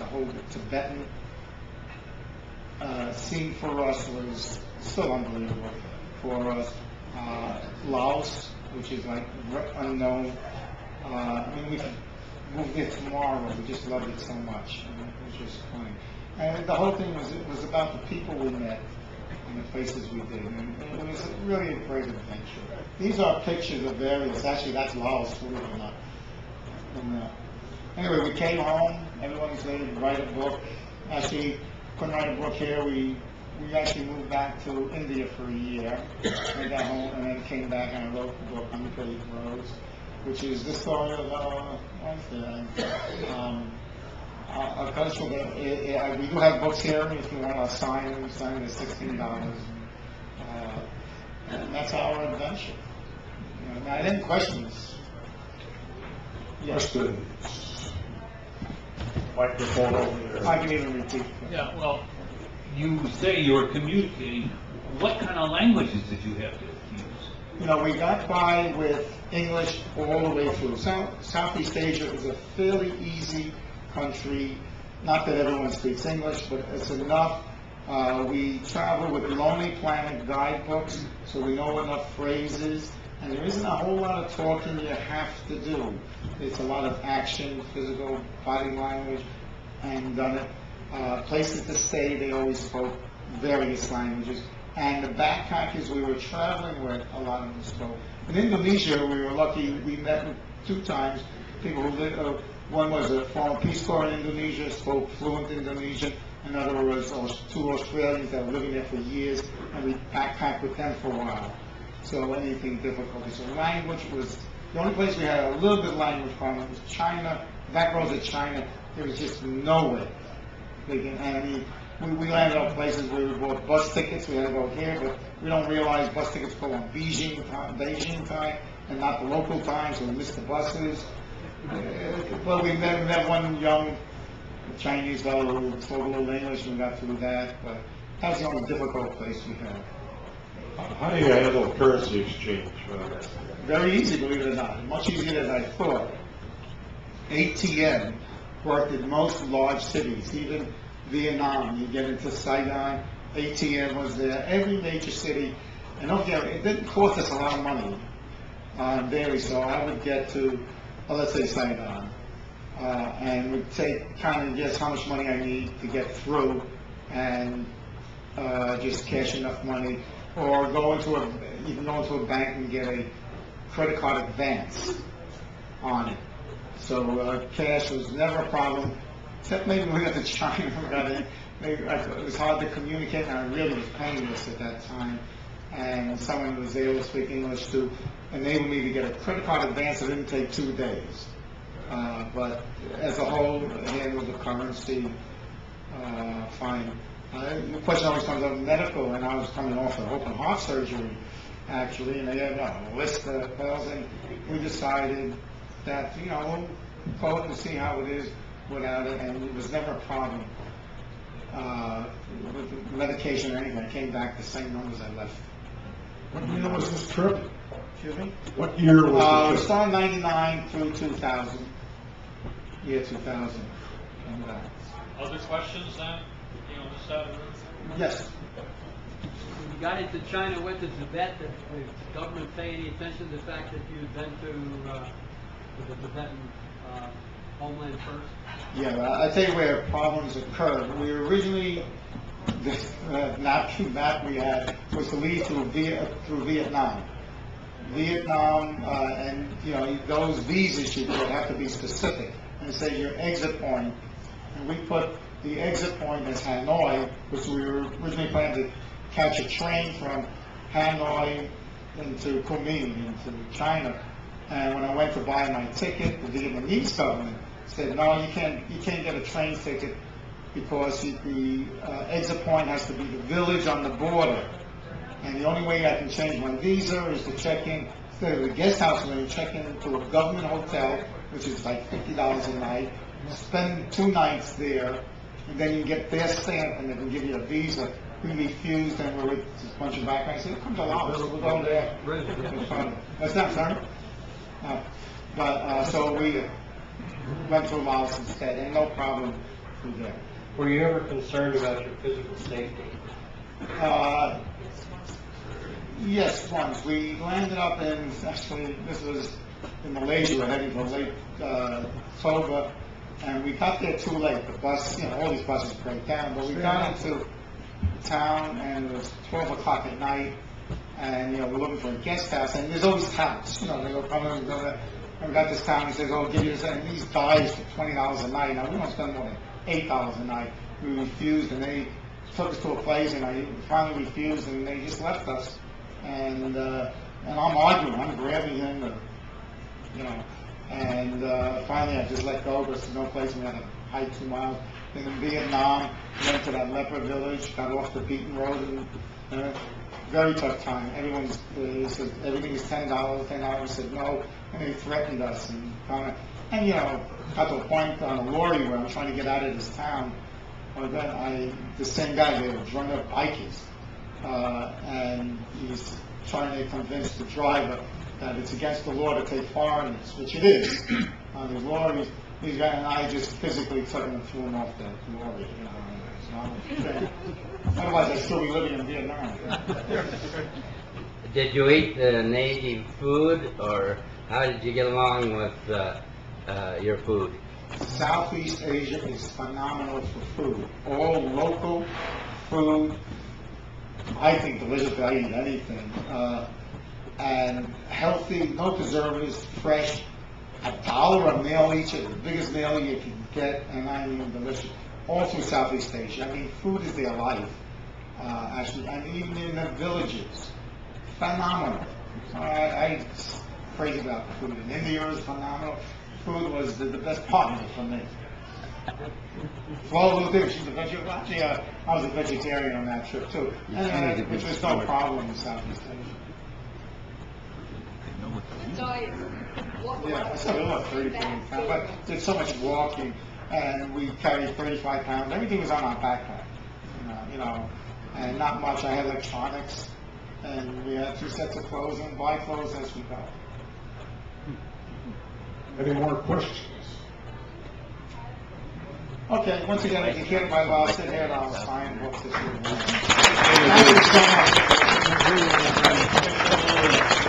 whole Tibetan scene for us was still unbelievable for us. Laos, which is like unknown. I mean, we could move there tomorrow. We just loved it so much. And it was just funny. And the whole thing was about the people we met and the places we did. And it was really a great adventure. These are pictures of various. Actually, that's Laos, believe it or not. And, anyway, we came home. Everyone was ready to write a book. Actually, couldn't write a book here. We actually moved back to India for a year. I got home and then came back and I wrote the book, Unpaid Roads, which is the story of a culture that we do have books here. If you want to sign them, sign at $16. And that's our adventure. Now, any questions? Yes. Questions? Microphone over there. I can even repeat. Yeah, well, you say you were communicating. What kind of languages did you have to use? We got by with English all the way through. Southeast Asia is a fairly easy country. Not that everyone speaks English, but it's enough. We travel with Lonely Planet guidebooks, so we know enough phrases. And there isn't a whole lot of talking you have to do. It's a lot of action, physical, body language, and done it. Places to stay, they always spoke various languages. And the backpackers we were traveling with, a lot of them spoke. In Indonesia, we were lucky. We met with 2 times people who lived. One was a former Peace Corps in Indonesia, spoke fluent Indonesian. Another was 2 Australians that were living there for years, and we backpacked with them for a while. So anything difficult. So language was the only place we had a little bit of language problem was China. Back roads to China, there was just no way. We landed on places where we bought bus tickets. We had to go here, but we don't realize bus tickets go on Beijing time and not the local time, so we missed the buses. But we met one young Chinese fellow who spoke a little English, and we got through that. But that was the only difficult place we had. How do you handle currency exchange? Very easy, believe it or not. Much easier than I thought. ATM worked in most large cities, even Vietnam. You get into Saigon, ATM was there. Every major city, and don't forget, it didn't cost us a lot of money daily. So I would get to, let's say Saigon, and would kind of guess how much money I need to get through, and just cash enough money. Or you can go into a bank and get a credit card advance on it. So cash was never a problem, except maybe when we got to China. It was hard to communicate, and I really was painless at that time. And someone was able to speak English to enable me to get a credit card advance. It didn't take 2 days. But as a whole, handled the currency fine. The question always comes up medical, and I was coming off of open heart surgery, actually, and they had a list of pills, and we decided that, we'll go and see how it is without it, and it was never a problem with medication or anything. I came back the same numbers I left. What year was this trip? Excuse me? What year was the It trip? started 99 through 2000. Year 2000. Came back. Other questions then? On this side of the room? Yes. When you got into China, went to Tibet, did the government pay any attention to the fact that you had been to the Tibetan homeland first? Yeah, I'll tell you where problems occurred. We originally, the map we had was to lead through Vietnam. And those visas you would have to be specific and say your exit point. And we put the exit point as Hanoi, which we were originally planning to catch a train from Hanoi into Kunming, into China. And when I went to buy my ticket, the Vietnamese government said, no, you can't get a train ticket because the exit point has to be the village on the border. And the only way I can change my visa is to check in, instead of a guest house, I'm going to check into a government hotel, which is like $50 a night, spend 2 nights there, and then you get their stamp and they can give you a visa. We refused, and we're with this bunch of backpackers. I said, come to Laos, we'll go there. That's not sorry. So we went to Laos instead, and no problem we did. Were you ever concerned about your physical safety? Yes, once. We landed up in, actually, this was in Malaysia, we were heading for Lake Toba, and we got there too late. The bus, all these buses break down, but we got into town, and it was 12 o'clock at night, and, we're looking for a guest house, and there's always touts, they go come in and go there. And we got this town, and says, oh, give you this, and these guys for $20 a night. Now, we don't spend more than $8 a night. We refused, and they took us to a place, and I finally refused, and they just left us. And I'm arguing, I'm grabbing him, and finally I just let go, because there's no place, and we had to hike 2 miles. Then in Vietnam, went to that leper village, got off the beaten road, and very tough time. They said everything is $10, I said no, and they threatened us, and got to a point on a lorry where I'm trying to get out of this town. Well, then the same guy, they were drunk up bikers, and he's trying to convince the driver that it's against the law to take foreigners, which it is, on these lorries. These guys and I just physically took him and threw him off the lorry. Otherwise, I'd still be living in Vietnam. Did you eat native food, or how did you get along with your food? Southeast Asia is phenomenal for food. All local food, I think delicious, but I eat anything. And healthy, no preservatives, fresh, $1 a meal each, the biggest meal you can get, and I mean delicious. All through Southeast Asia. I mean, food is their life, actually, and even in the villages. Phenomenal. I'm crazy about food. In India is phenomenal. Food was the best partner for me. Flo will do. She's a vegetarian. Actually, I was a vegetarian on that trip too, and which was no problem in Southeast Asia. Yeah, I said we lost 30 pounds, but did so much walking, and we carried 35 pounds. Everything was on our backpack, and not much. I had electronics, and we had 2 sets of clothes and buy clothes as we go. Any more questions? Okay, once again, if you can't buy law, sit here and I'll sign books if you want. Thank you so much.